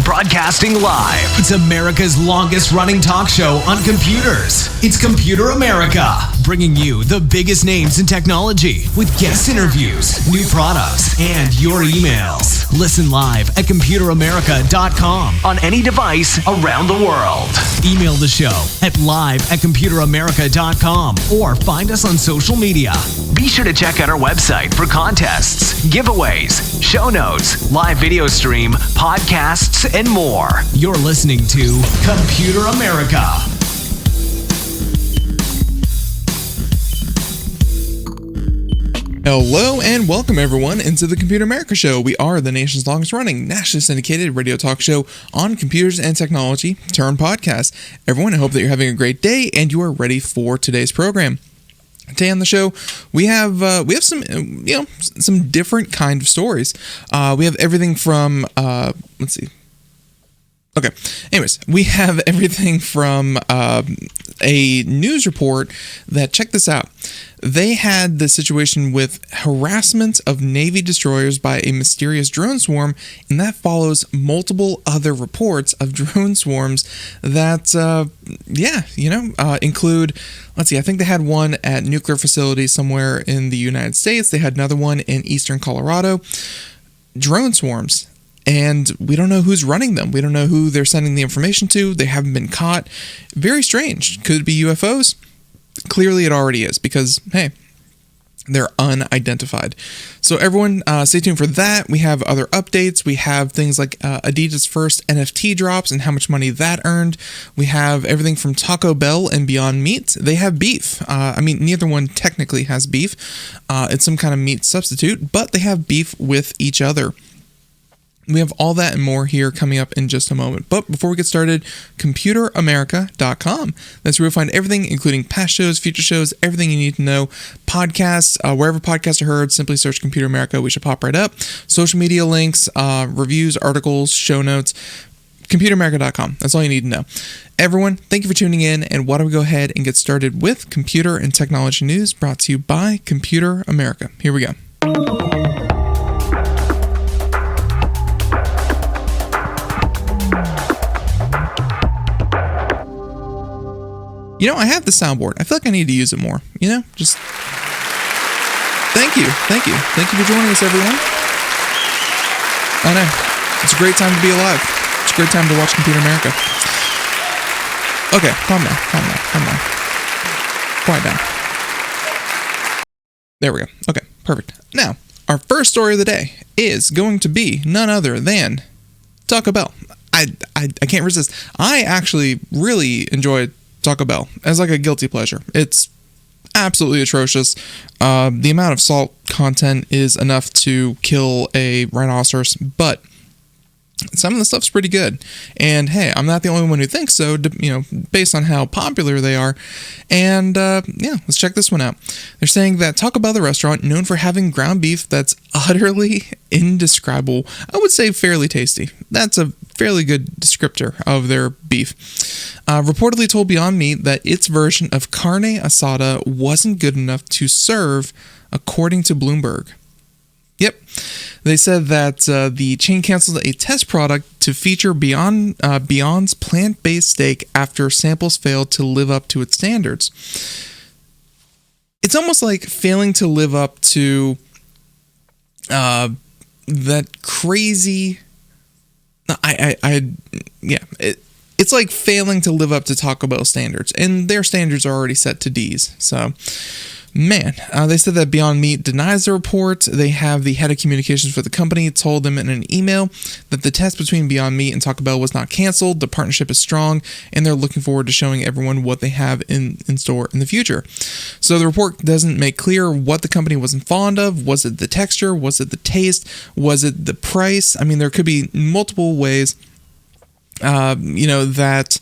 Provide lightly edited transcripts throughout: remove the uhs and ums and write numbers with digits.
Broadcasting live. It's America's longest running talk show on computers. It's Computer America, bringing you the biggest names in technology with guest interviews, new products, and your emails. Listen live at computeramerica.com on any device around the world. Email the show at live@computeramerica.com or find us on social media. Be sure to check out our website for contests, giveaways, show notes, live video stream, podcasts, and more. You're listening to Computer America. Hello and welcome everyone into the Computer America Show. We are the nation's longest running, nationally syndicated radio talk show on computers and technology turned podcast. Everyone, I hope that you're having a great day and you are ready for today's program. Today on the show, we have some some different kind of stories. We have everything from let's see. Okay. Anyways, we have everything from a news report that, check this out. They had the situation with harassment of Navy destroyers by a mysterious drone swarm, and that follows multiple other reports of drone swarms that, include, let's see, I think they had one at nuclear facilities somewhere in the United States. They had another one in eastern Colorado. Drone swarms. And we don't know who's running them. We don't know who they're sending the information to. They haven't been caught. Very strange. Could it be UFOs? Clearly it already is because, hey, they're unidentified. So everyone, stay tuned for that. We have other updates. We have things like Adidas First NFT drops and how much money that earned. We have everything from Taco Bell and Beyond Meat. They have beef. Neither one technically has beef. It's some kind of meat substitute, but they have beef with each other. We have all that and more here coming up in just a moment. But before we get started, computeramerica.com. That's where you'll find everything, including past shows, future shows, everything you need to know. Podcasts, wherever podcasts are heard, simply search Computer America. We should pop right up. Social media links, reviews, articles, show notes. computeramerica.com. That's all you need to know. Everyone, thank you for tuning in. And why don't we go ahead and get started with computer and technology news brought to you by Computer America. Here we go. You know, I have the soundboard. I feel like I need to use it more. Just thank you. Thank you for joining us, everyone. I know. It's a great time to be alive. It's a great time to watch Computer America. Okay, calm down. Quiet down. There we go. Okay, perfect. Now, our first story of the day is going to be none other than Taco Bell. I can't resist. I actually really enjoyed Taco Bell as like a guilty pleasure. It's absolutely atrocious. The amount of salt content is enough to kill a rhinoceros, but some of the stuff's pretty good. And hey, I'm not the only one who thinks so, based on how popular they are. And let's check this one out. They're saying that Taco Bell, the restaurant, known for having ground beef that's utterly indescribable, I would say fairly tasty. That's a fairly good descriptor of their beef. Reportedly told Beyond Meat that its version of carne asada wasn't good enough to serve, according to Bloomberg. Yep. They said that the chain canceled a test product to feature Beyond's plant-based steak after samples failed to live up to its standards. It's almost like failing to live up to that crazy... It's like failing to live up to Taco Bell standards, and their standards are already set to D's. So, man, they said that Beyond Meat denies the report. They have the head of communications for the company told them in an email that the test between Beyond Meat and Taco Bell was not canceled. The partnership is strong, and they're looking forward to showing everyone what they have in store in the future. So the report doesn't make clear what the company wasn't fond of. Was it the texture? Was it the taste? Was it the price? I mean, there could be multiple ways that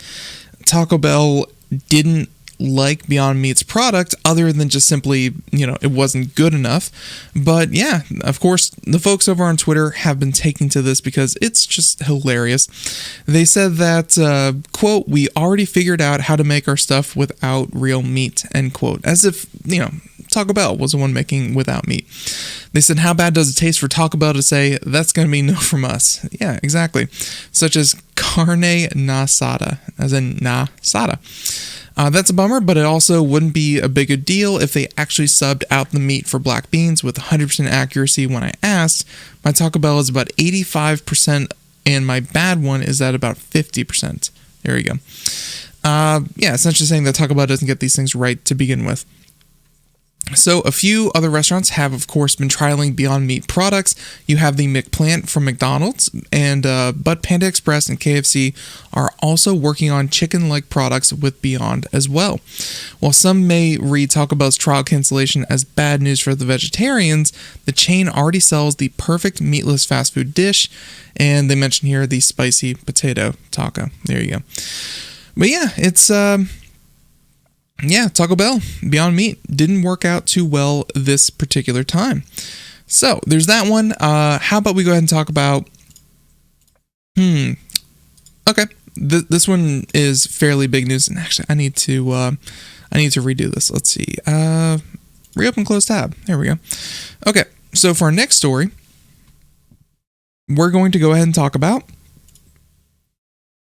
Taco Bell didn't like Beyond Meat's product other than just simply, it wasn't good enough. But yeah, of course, the folks over on Twitter have been taking to this because it's just hilarious. They said that, quote, "we already figured out how to make our stuff without real meat," end quote. As if, Taco Bell was the one making without meat. They said, how bad does it taste for Taco Bell to say, that's going to be no from us? Yeah, exactly. Such as carne asada, as in asada. That's a bummer, but it also wouldn't be a bigger deal if they actually subbed out the meat for black beans with 100% accuracy when I asked. My Taco Bell is about 85%, and my bad one is at about 50%. There you go. Yeah, essentially saying that Taco Bell doesn't get these things right to begin with. So a few other restaurants have, of course, been trialing Beyond Meat products. You have the McPlant from McDonald's, and but Panda Express and KFC are also working on chicken-like products with Beyond as well. While some may read Taco Bell's trial cancellation as bad news for the vegetarians, the chain already sells the perfect meatless fast food dish, and they mention here the spicy potato taco. There you go. But yeah, it's... Yeah, Taco Bell, Beyond Meat, didn't work out too well this particular time. So, there's that one. How about we go ahead and talk about... Okay, this one is fairly big news, and actually, I need to redo this. Let's see. Reopen, close tab. There we go. Okay, so for our next story, we're going to go ahead and talk about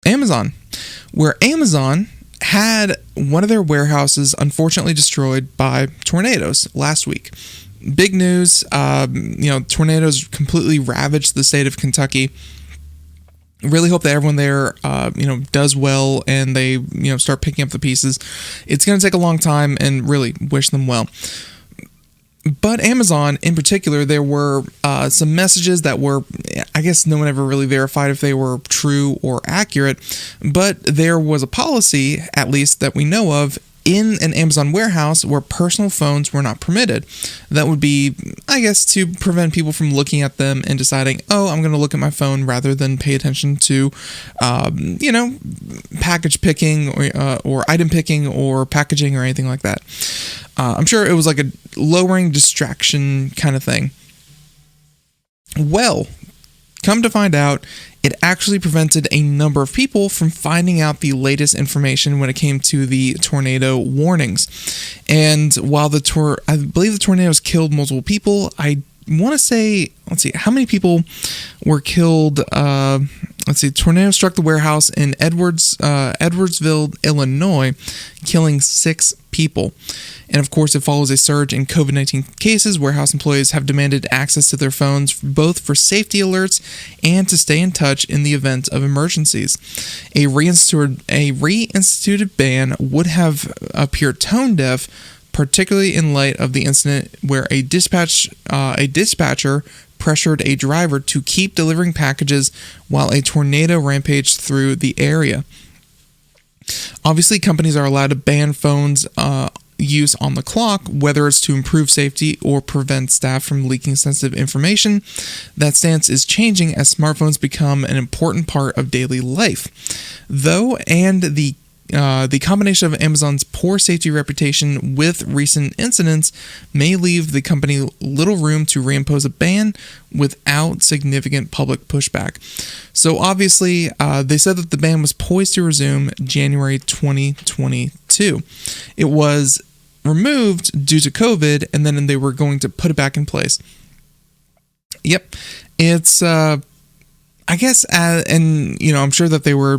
Amazon, where Amazon had one of their warehouses unfortunately destroyed by tornadoes last week. Big news, tornadoes completely ravaged the state of Kentucky. Really hope that everyone there, does well and they, start picking up the pieces. It's going to take a long time and really wish them well. But Amazon, in particular, there were some messages that were, I guess no one ever really verified if they were true or accurate, but there was a policy, at least that we know of, in an Amazon warehouse where personal phones were not permitted. That would be, I guess, to prevent people from looking at them and deciding, oh, I'm going to look at my phone rather than pay attention to, package picking or item picking or packaging or anything like that. I'm sure it was like a lowering distraction kind of thing. Well, come to find out, it actually prevented a number of people from finding out the latest information when it came to the tornado warnings. And while I believe the tornadoes killed multiple people, I want to say, let's see, how many people were killed? Tornado struck the warehouse in Edwardsville, Illinois, killing 6 people. And of course, it follows a surge in COVID-19 cases. Warehouse employees have demanded access to their phones, both for safety alerts and to stay in touch in the event of emergencies. A reinstituted ban would have appeared tone deaf, particularly in light of the incident where a dispatcher pressured a driver to keep delivering packages while a tornado rampaged through the area. Obviously, companies are allowed to ban phones use on the clock, whether it's to improve safety or prevent staff from leaking sensitive information. That stance is changing as smartphones become an important part of daily life. The combination of Amazon's poor safety reputation with recent incidents may leave the company little room to reimpose a ban without significant public pushback. So obviously, they said that the ban was poised to resume January 2022. It was removed due to COVID, and then they were going to put it back in place. Yep, it's... I guess, I'm sure that they were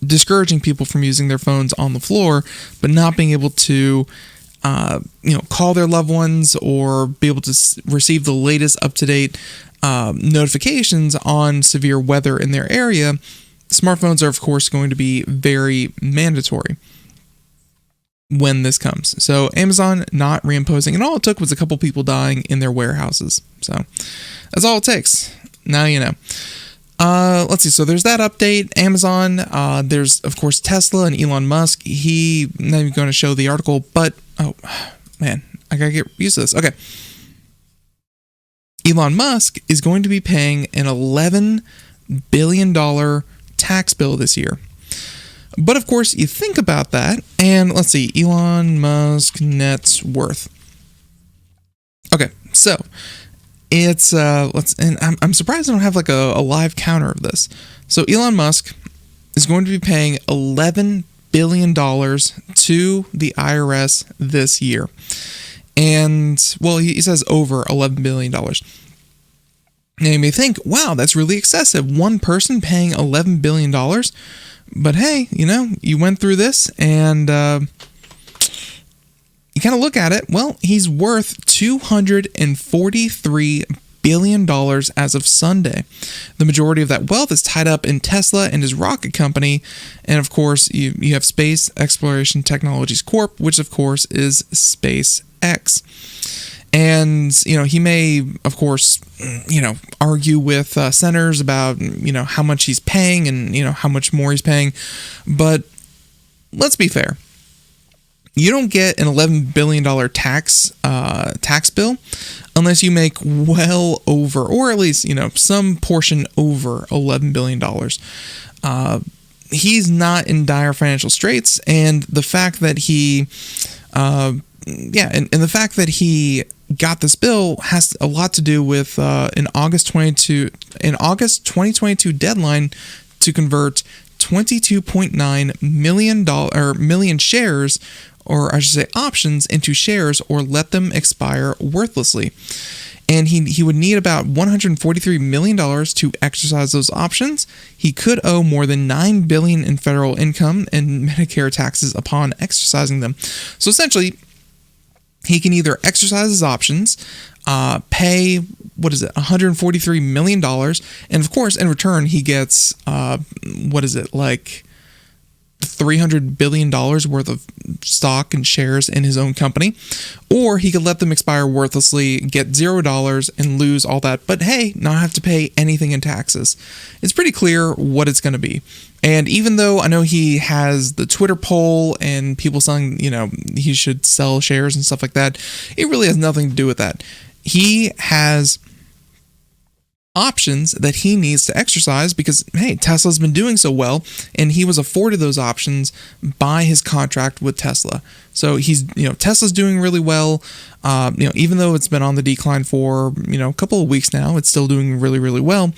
discouraging people from using their phones on the floor, but not being able to, call their loved ones or be able to receive the latest up-to-date notifications on severe weather in their area. Smartphones are, of course, going to be very mandatory when this comes. So Amazon not reimposing, and all it took was a couple people dying in their warehouses. So that's all it takes. Now you know. Let's see. So there's that update. Amazon. There's, of course, Tesla and Elon Musk. He not even going to show the article, but oh man, I gotta get used to this. Okay. Elon Musk is going to be paying an $11 billion tax bill this year. But of course, you think about that, and let's see. Elon Musk net worth. Okay, so. It's I'm surprised I don't have like a live counter of this. So Elon Musk is going to be paying $11 billion to the IRS this year. And, well, he says over $11 billion. Now you may think, wow, that's really excessive. One person paying $11 billion. But hey, you went through this and you kind of look at it. Well, he's worth $243 billion as of Sunday. The majority of that wealth is tied up in Tesla and his rocket company. And of course, you have Space Exploration Technologies Corp., which of course is SpaceX. And, he may, of course, argue with senators about, how much he's paying and, how much more he's paying. But let's be fair. You don't get an $11 billion tax bill unless you make well over, or at least, some portion over $11 billion. He's not in dire financial straits, and the fact that he, and the fact that he got this bill has a lot to do with an August 2022 deadline to convert 22.9 million shares, or I should say options, into shares or let them expire worthlessly. And he would need about $143 million to exercise those options. He could owe more than $9 billion in federal income and Medicare taxes upon exercising them. So essentially, he can either exercise his options, pay, $143 million, and of course, in return, he gets, $300 billion worth of stock and shares in his own company, or he could let them expire worthlessly, get $0 and lose all that, but hey, not have to pay anything in taxes. It's pretty clear what it's going to be. And even though I know he has the Twitter poll and people saying, he should sell shares and stuff like that, it really has nothing to do with that. He has options that he needs to exercise because, hey, Tesla's been doing so well, and he was afforded those options by his contract with Tesla. So he's, Tesla's doing really well. Even though it's been on the decline for, a couple of weeks now, it's still doing really, really well.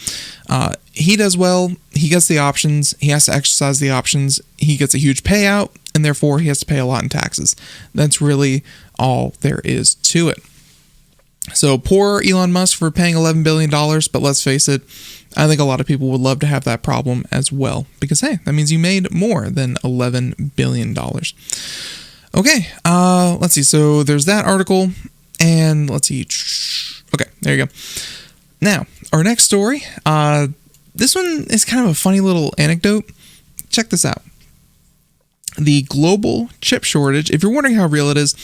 He does well. He gets the options. He has to exercise the options. He gets a huge payout, and therefore he has to pay a lot in taxes. That's really all there is to it. So poor Elon Musk for paying $11 billion, but let's face it, I think a lot of people would love to have that problem as well, because hey, that means you made more than $11 billion. Okay, let's see, so there's that article, and let's see, okay, there you go. Now, our next story, this one is kind of a funny little anecdote. Check this out. The global chip shortage, if you're wondering how real it is,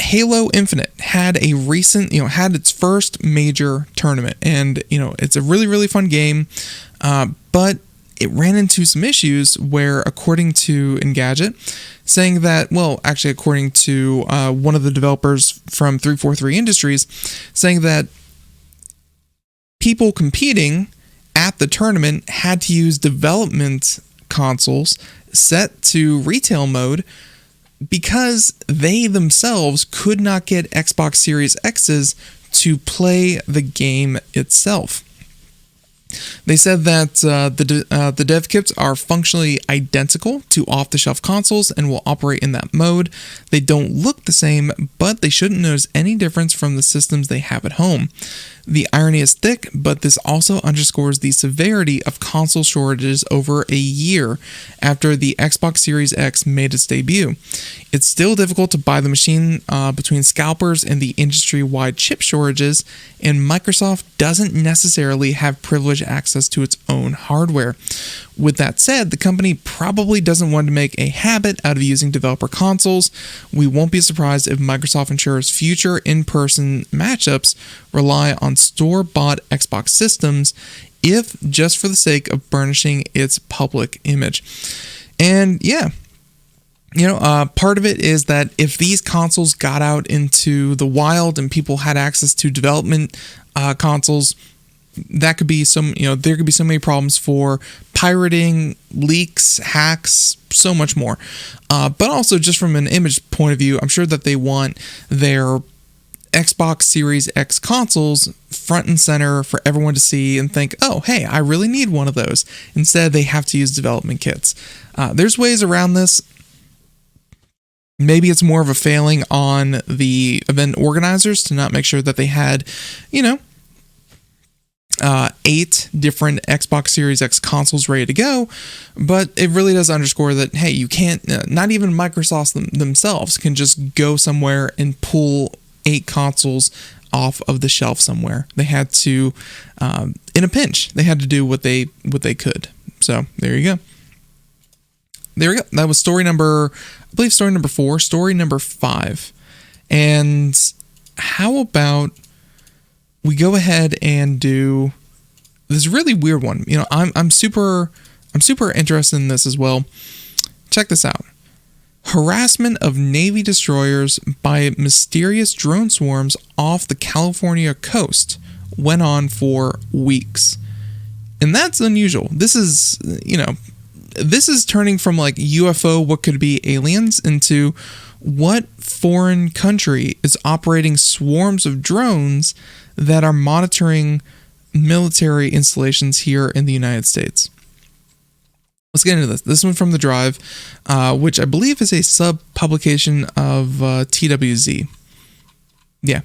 Halo Infinite had a recent, had its first major tournament, and, it's a really, really fun game, but it ran into some issues where, according to Engadget, saying that, according to one of the developers from 343 Industries, saying that people competing at the tournament had to use development consoles set to retail mode because they themselves could not get Xbox Series X's to play the game itself. They said that the dev kits are functionally identical to off-the-shelf consoles and will operate in that mode. They don't look the same, but they shouldn't notice any difference from the systems they have at home. The irony is thick, but this also underscores the severity of console shortages over a year after the Xbox Series X made its debut. It's still difficult to buy the machine between scalpers and the industry-wide chip shortages, and Microsoft doesn't necessarily have privileged access to its own hardware. With that said, the company probably doesn't want to make a habit out of using developer consoles. We won't be surprised if Microsoft ensures future in-person matchups rely on store-bought Xbox systems, if just for the sake of burnishing its public image. And yeah, part of it is that if these consoles got out into the wild and people had access to development consoles, that could be there could be so many problems for pirating, leaks, hacks, so much more. But also just from an image point of view, I'm sure that they want their Xbox Series X consoles front and center for everyone to see and think, oh, hey, I really need one of those. Instead, they have to use development kits. There's ways around this. Maybe it's more of a failing on the event organizers to not make sure that they had, 8 different Xbox Series X consoles ready to go. But it really does underscore that, hey, you can't, not even Microsoft themselves can just go somewhere and pull 8 consoles off of the shelf somewhere. They had to, in a pinch, they had to do what they could. So there you go. That was story number 4. Story number 5. And how about we go ahead and do this really weird one? I'm super interested in this as well. Check this out. Harassment of Navy destroyers by mysterious drone swarms off the California coast went on for weeks. And that's unusual. This is turning from like UFO, what could be aliens, into what foreign country is operating swarms of drones that are monitoring military installations here in the United States. Let's get into this. This one from The Drive, which I believe is a sub-publication of TWZ. Yeah.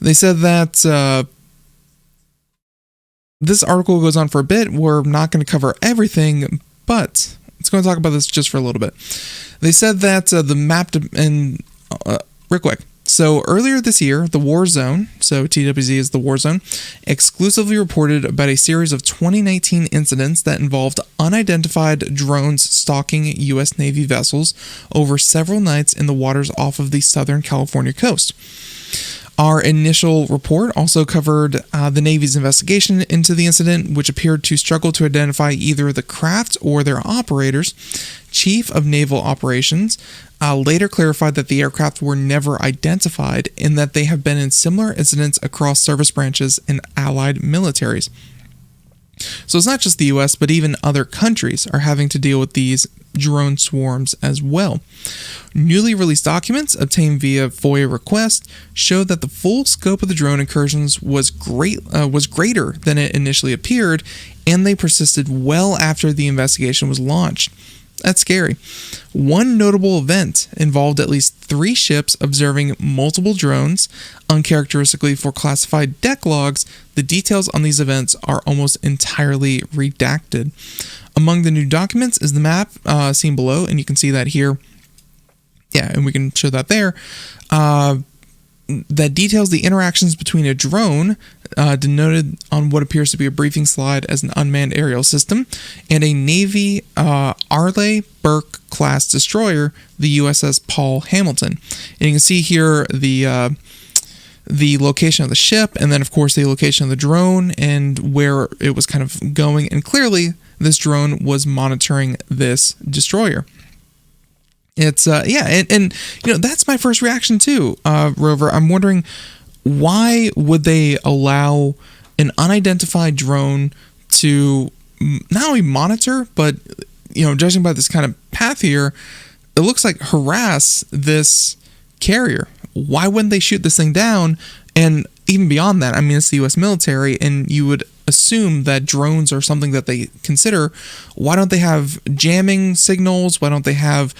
They said that this article goes on for a bit. We're not going to cover everything, but let's go and talk about this just for a little bit. They said that the map, real quick. So earlier this year, the War Zone, so TWZ is the War Zone, exclusively reported about a series of 2019 incidents that involved unidentified drones stalking U.S. Navy vessels over several nights in the waters off of the Southern California coast. Our initial report also covered the Navy's investigation into the incident, which appeared to struggle to identify either the craft or their operators. Chief of Naval Operations later clarified that the aircraft were never identified and that they have been in similar incidents across service branches and allied militaries. So it's not just the U.S., but even other countries are having to deal with these drone swarms as well. Newly released documents obtained via FOIA request show that the full scope of the drone incursions was greater than it initially appeared, and they persisted well after the investigation was launched. That's scary. One notable event involved at least 3 ships observing multiple drones. Uncharacteristically for classified deck logs, the details on these events are almost entirely redacted. Among the new documents is the map seen below, and you can see that here. Yeah, and we can show that there. That details the interactions between a drone, denoted on what appears to be a briefing slide as an unmanned aerial system, and a Navy Arleigh Burke class destroyer, the USS Paul Hamilton. And you can see here the location of the ship, and then of course the location of the drone and where it was kind of going. And clearly, this drone was monitoring this destroyer. It's and that's my first reaction too, Rover. I'm wondering, why would they allow an unidentified drone to not only monitor, but judging by this kind of path here, it looks like harass this carrier? Why wouldn't they shoot this thing down? And even beyond that, I mean, it's the U.S. military, and you would assume that drones are something that they consider. Why don't they have jamming signals? Why don't they have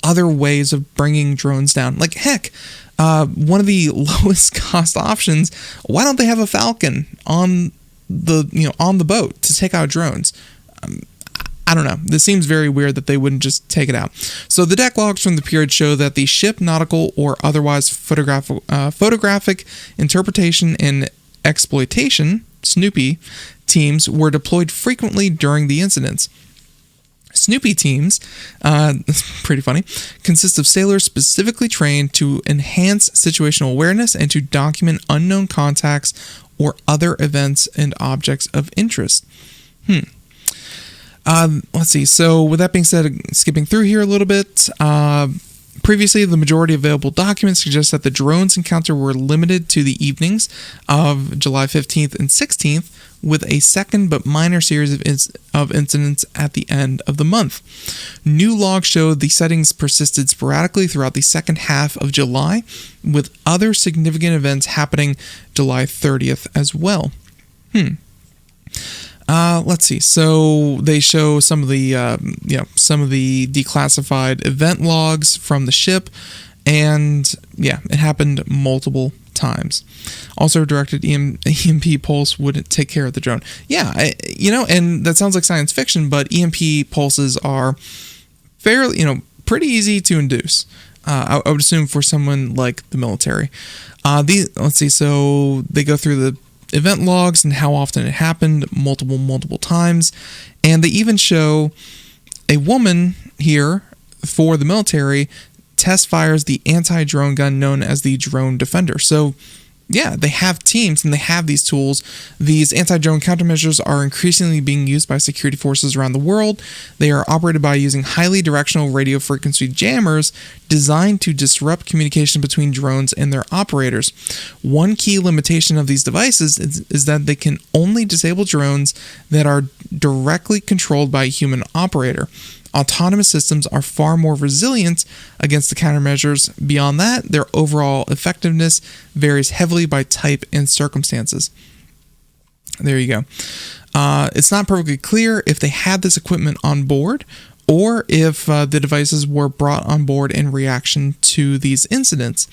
other ways of bringing drones down? Like, heck, one of the lowest cost options, why don't they have a Falcon on the boat to take out drones? I don't know. This seems very weird that they wouldn't just take it out. So the deck logs from the period show that the ship nautical or otherwise photographic interpretation and exploitation, Snoopy, teams were deployed frequently during the incidents. Snoopy teams, pretty funny, consist of sailors specifically trained to enhance situational awareness and to document unknown contacts or other events and objects of interest. Let's see. So with that being said, skipping through here a little bit, previously the majority of available documents suggest that the drones encounter were limited to the evenings of July 15th and 16th, with a second but minor series of incidents at the end of the month. New logs showed the sightings persisted sporadically throughout the second half of July, with other significant events happening July 30th as well. Let's see. So they show some of the declassified event logs from the ship, and yeah, it happened multiple times. Also directed EMP pulse wouldn't take care of the drone. Yeah, and that sounds like science fiction, but EMP pulses are fairly, pretty easy to induce. I would assume for someone like the military. Let's see. So they go through the event logs and how often it happened, multiple times, and they even show a woman here for the military test fires the anti-drone gun known as the Drone Defender. So yeah, they have teams and they have these tools. These anti-drone countermeasures are increasingly being used by security forces around the world. They are operated by using highly directional radio frequency jammers designed to disrupt communication between drones and their operators. One key limitation of these devices is that they can only disable drones that are directly controlled by a human operator. Autonomous systems are far more resilient against the countermeasures. Beyond that, their overall effectiveness varies heavily by type and circumstances. There you go. It's not perfectly clear if they had this equipment on board or if the devices were brought on board in reaction to these incidents.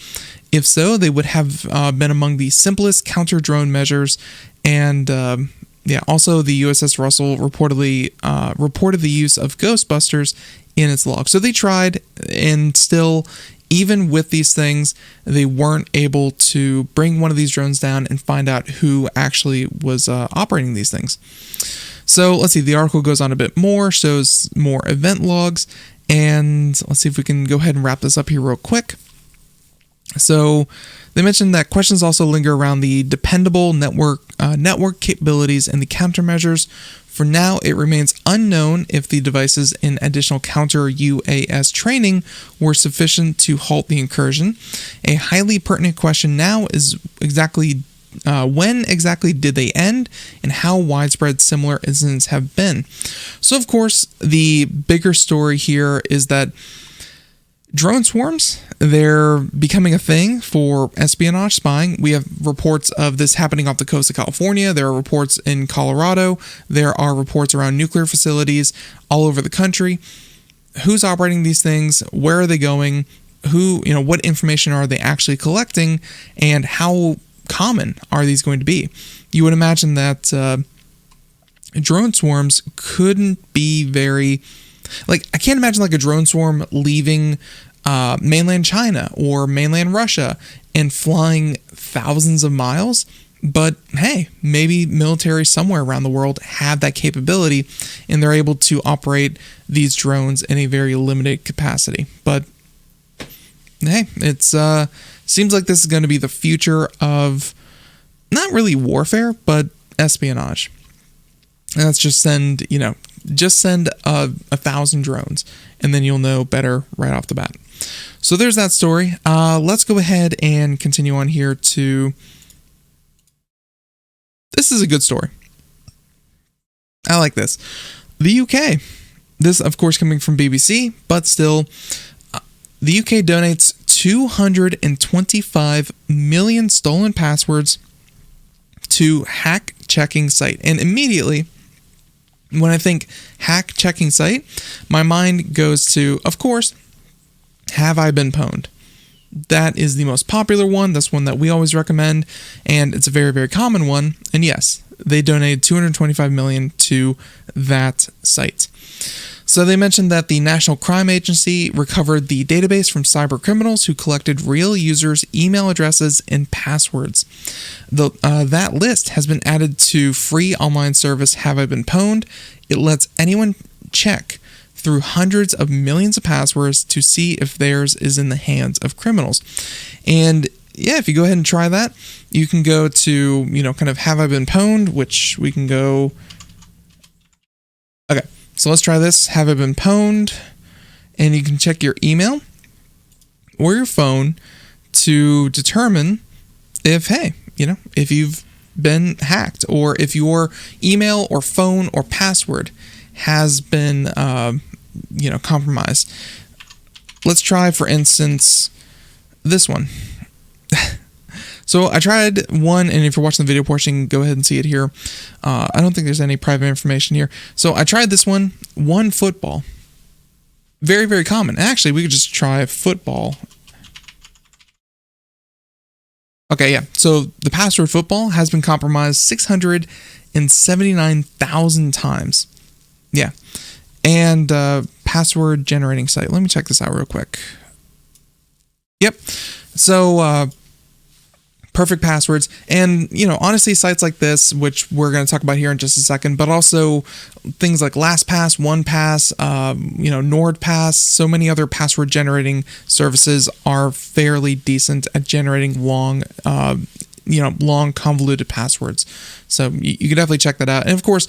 If so, they would have been among the simplest counter-drone measures, and also the USS Russell reported the use of Ghostbusters in its log. So they tried, and still, even with these things, they weren't able to bring one of these drones down and find out who actually was operating these things. So let's see, the article goes on a bit more, shows more event logs, and let's see if we can go ahead and wrap this up here real quick. So they mentioned that questions also linger around the dependable network capabilities and the countermeasures. For now, it remains unknown if the devices in additional counter-UAS training were sufficient to halt the incursion. A highly pertinent question now is when exactly did they end, and how widespread similar incidents have been. So, of course, the bigger story here is that drone swarms, they're becoming a thing for espionage spying. We have reports of this happening off the coast of California. There are reports in Colorado. There are reports around nuclear facilities all over the country. Who's operating these things? Where are they going? What information are they actually collecting? And how common are these going to be? You would imagine that drone swarms couldn't be very... I can't imagine a drone swarm leaving mainland China or mainland Russia and flying thousands of miles. But hey, maybe military somewhere around the world have that capability and they're able to operate these drones in a very limited capacity. But hey, it's seems like this is going to be the future of not really warfare, but espionage. And let's just send 1,000 drones, and then you'll know better right off the bat. So there's that story. Let's go ahead and continue on here to... This is a good story. I like this. The UK. This, of course, coming from BBC, but still, the UK donates 225 million stolen passwords to hack checking site. And immediately, when I think hack checking site, my mind goes to, of course, Have I Been Pwned? That is the most popular one. That's one that we always recommend, and it's a very, very common one. And yes, they donated 225 million to that site. So they mentioned that the National Crime Agency recovered the database from cyber criminals who collected real users' email addresses and passwords. That list has been added to free online service Have I Been Pwned. It lets anyone check through hundreds of millions of passwords to see if theirs is in the hands of criminals. And yeah, if you go ahead and try that, you can go to, kind of Have I Been Pwned, which we can go... Okay. So let's try this. Have I Been Pwned? And you can check your email or your phone to determine if, if you've been hacked or if your email or phone or password has been, compromised. Let's try, for instance, this one. So I tried one, and if you're watching the video portion, go ahead and see it here. I don't think there's any private information here. So I tried this one football. Very, very common. Actually, we could just try football. Okay, yeah. So the password football has been compromised 679,000 times. Yeah. And password generating site. Let me check this out real quick. Yep. So perfect passwords. And, honestly, sites like this, which we're going to talk about here in just a second, but also things like LastPass, OnePass, NordPass, so many other password generating services are fairly decent at generating long convoluted passwords. So you can definitely check that out. And of course,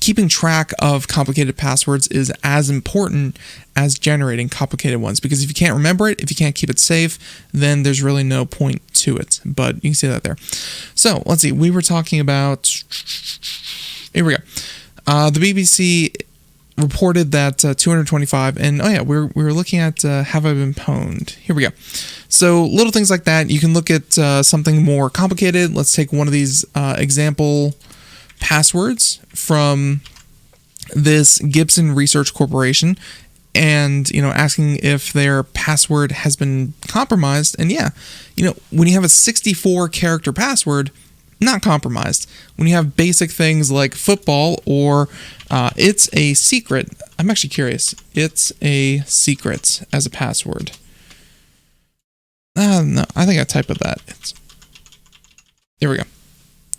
keeping track of complicated passwords is as important as generating complicated ones, because if you can't remember it, if you can't keep it safe, then there's really no point to it. But you can see that there. So let's see. We were talking about. Here we go. The BBC reported that 225, and we were looking at have I been pwned? Here we go. So little things like that. You can look at something more complicated. Let's take one of these example passwords from this Gibson Research Corporation, and asking if their password has been compromised. And when you have a 64 character password, not compromised. When you have basic things like football or it's a secret, I'm actually curious. It's a secret as a password. No, I think I typed that. There we go.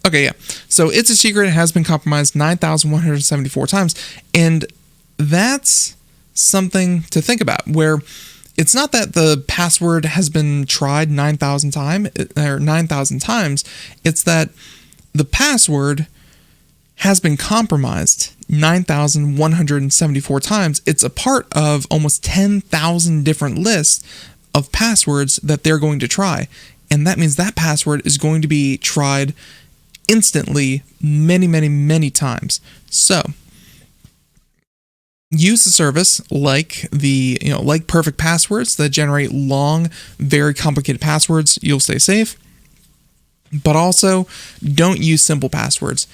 Okay, yeah. So it's a secret. It has been compromised 9,174 times. And that's something to think about, where it's not that the password has been tried 9,000 times. It's that the password has been compromised 9,174 times. It's a part of almost 10,000 different lists of passwords that they're going to try. And that means that password is going to be tried instantly many, many, many times. So use the service like like perfect passwords that generate long, very complicated passwords. You'll stay safe. But also don't use simple passwords.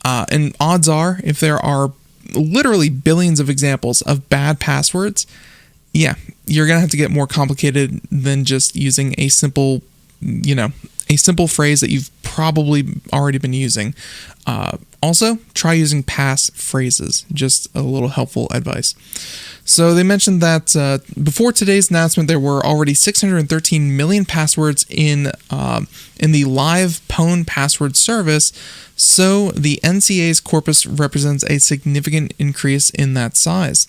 And odds are, if there are literally billions of examples of bad passwords, you're going to have to get more complicated than just using a simple phrase that you've probably already been using. Also, try using pass phrases. Just a little helpful advice. So they mentioned that before today's announcement, there were already 613 million passwords in the live Pwned password service. So the NCA's corpus represents a significant increase in that size.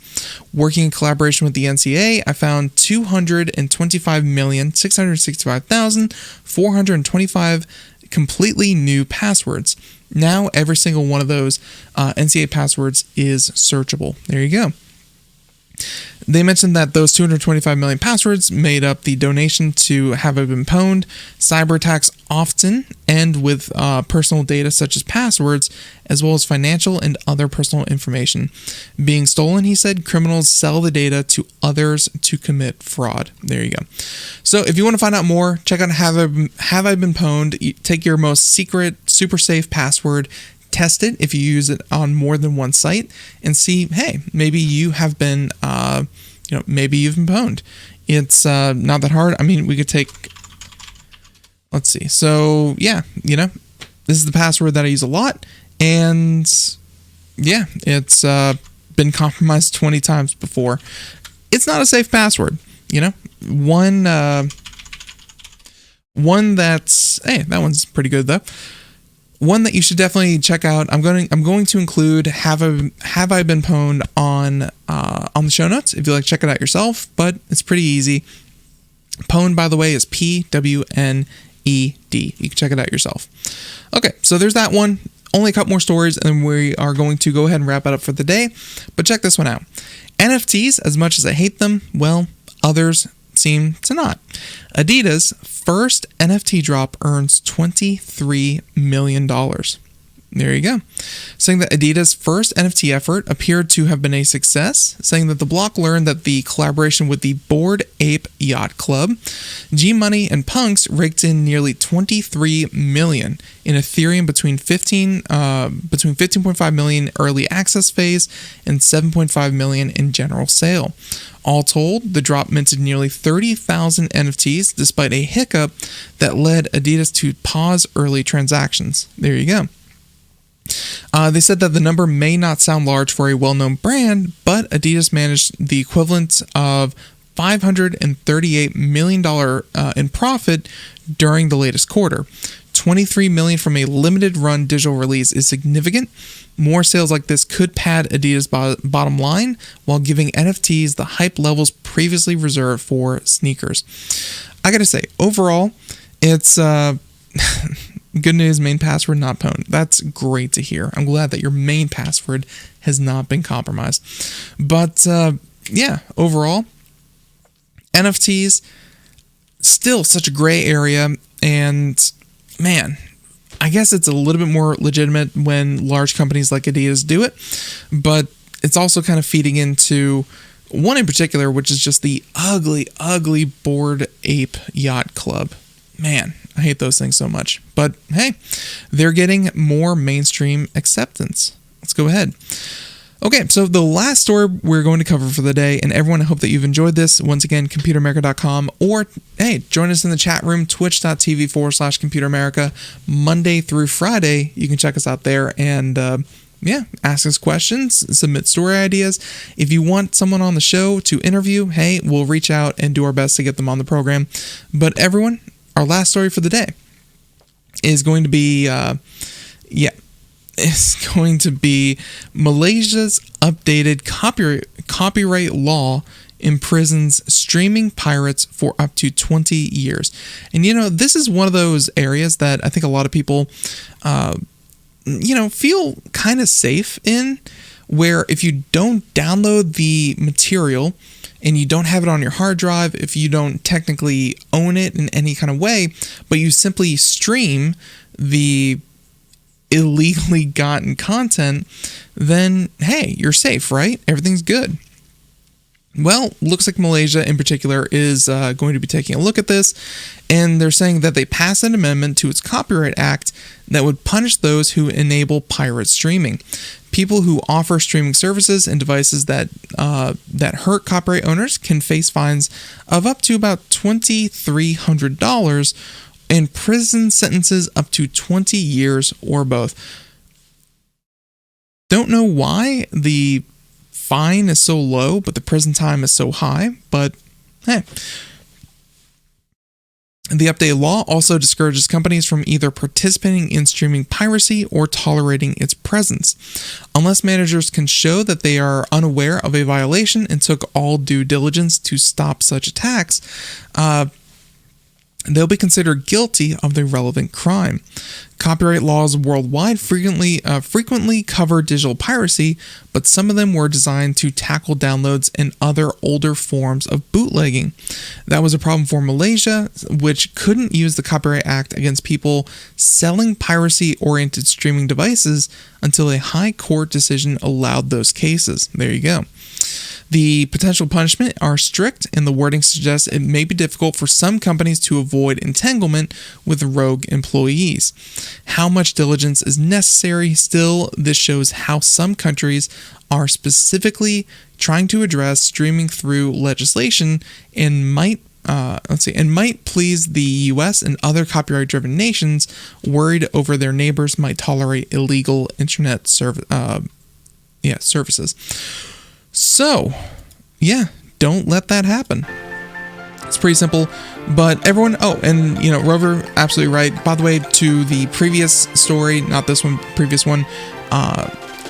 Working in collaboration with the NCA, I found 225,665,425 completely new passwords. Now every single one of those NCA passwords is searchable. There you go. They mentioned that those 225 million passwords made up the donation to Have I Been Pwned. Cyber attacks often end with personal data such as passwords, as well as financial and other personal information being stolen. He said criminals sell the data to others to commit fraud. There you go. So if you want to find out more, check out Have I Been Pwned. Take your most secret, super safe password, test it if you use it on more than one site, and see, hey, maybe you have been, maybe you've been pwned. It's not that hard. I mean, we could take, let's see. So yeah, this is the password that I use a lot, and yeah, it's been compromised 20 times before. It's not a safe password, One that's, hey, that one's pretty good though. One that you should definitely check out. I'm going to include Have I Been Pwned on the show notes if you like to check it out yourself, but it's pretty easy. Pwned, by the way, is Pwned. You can check it out yourself. Okay, so there's that one. Only a couple more stories, and we are going to go ahead and wrap it up for the day. But check this one out. NFTs, as much as I hate them, well, others seem to not. Adidas First NFT drop earns $23 million. There you go. saying that Adidas' first NFT effort appeared to have been a success, saying that the block learned that the collaboration with the Bored Ape Yacht Club, G-Money, and Punks raked in nearly $23 million in Ethereum between 15.5 million early access phase and 7.5 million in general sale. All told, the drop minted nearly 30,000 NFTs despite a hiccup that led Adidas to pause early transactions. There you go. They said that the number may not sound large for a well-known brand, but Adidas managed the equivalent of $538 million in profit during the latest quarter. $23 million from a limited run digital release is significant. More sales like this could pad Adidas' bottom line while giving NFTs the hype levels previously reserved for sneakers. I gotta say, overall, it's good news, main password not pwned. That's great to hear. I'm glad that your main password has not been compromised. But yeah, overall, NFTs, still such a gray area, and man, I guess it's a little bit more legitimate when large companies like Adidas do it, but it's also kind of feeding into one in particular, which is just the ugly Bored Ape Yacht Club. Man, I hate those things so much. But hey, they're getting more mainstream acceptance. Let's go ahead. Okay, so the last story we're going to cover for the day, and everyone, I hope that you've enjoyed this. Once again, computeramerica.com, or hey, join us in the chat room, twitch.tv/computeramerica, Monday through Friday. You can check us out there and ask us questions, submit story ideas. If you want someone on the show to interview, hey, we'll reach out and do our best to get them on the program. But everyone, our last story for the day is going to be, Malaysia's updated copyright law imprisons streaming pirates for up to 20 years. And, this is one of those areas that I think a lot of people, feel kind of safe in, where if you don't download the material and you don't have it on your hard drive, if you don't technically own it in any kind of way, but you simply stream the illegally gotten content, then hey, you're safe, right? Everything's good. Well, looks like Malaysia in particular is going to be taking a look at this, and they're saying that they passed an amendment to its Copyright Act that would punish those who enable pirate streaming. People who offer streaming services and devices that hurt copyright owners can face fines of up to about $2,300 and prison sentences up to 20 years or both. Don't know why the fine is so low, but the prison time is so high, but hey. The updated law also discourages companies from either participating in streaming piracy or tolerating its presence. Unless managers can show that they are unaware of a violation and took all due diligence to stop such attacks, they'll be considered guilty of the relevant crime. Copyright laws worldwide frequently cover digital piracy, but some of them were designed to tackle downloads and other older forms of bootlegging. That was a problem for Malaysia, which couldn't use the Copyright Act against people selling piracy-oriented streaming devices until a high court decision allowed those cases. There you go. The potential punishment are strict, and the wording suggests it may be difficult for some companies to avoid entanglement with rogue employees. How much diligence is necessary? Still, this shows how some countries are specifically trying to address streaming through legislation and might please the US and other copyright-driven nations worried over their neighbors might tolerate illegal internet services. So, yeah, don't let that happen. It's pretty simple, but everyone, Rover, absolutely right. By the way, to the previous story, not this one, previous one,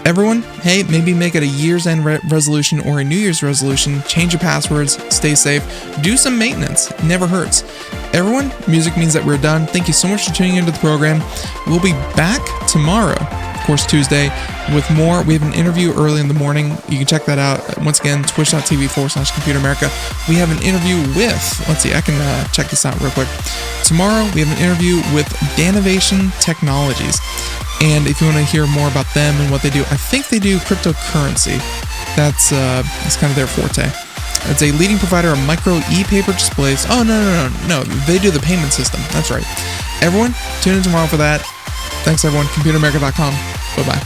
everyone, hey, maybe make it a year's end resolution or a New Year's resolution, change your passwords, stay safe, do some maintenance, it never hurts. Everyone, music means that we're done. Thank you so much for tuning into the program. We'll be back tomorrow of course, Tuesday with more. We have an interview early in the morning. You can check that out. Once again, twitch.tv/Computer America. We have an interview with, let's see, I can check this out real quick. Tomorrow, we have an interview with Danovation Technologies. And if you want to hear more about them and what they do, I think they do cryptocurrency. That's kind of their forte. It's a leading provider of micro e-paper displays. Oh, no. They do the payment system. That's right. Everyone, tune in tomorrow for that. Thanks, everyone. ComputerAmerica.com. Bye-bye.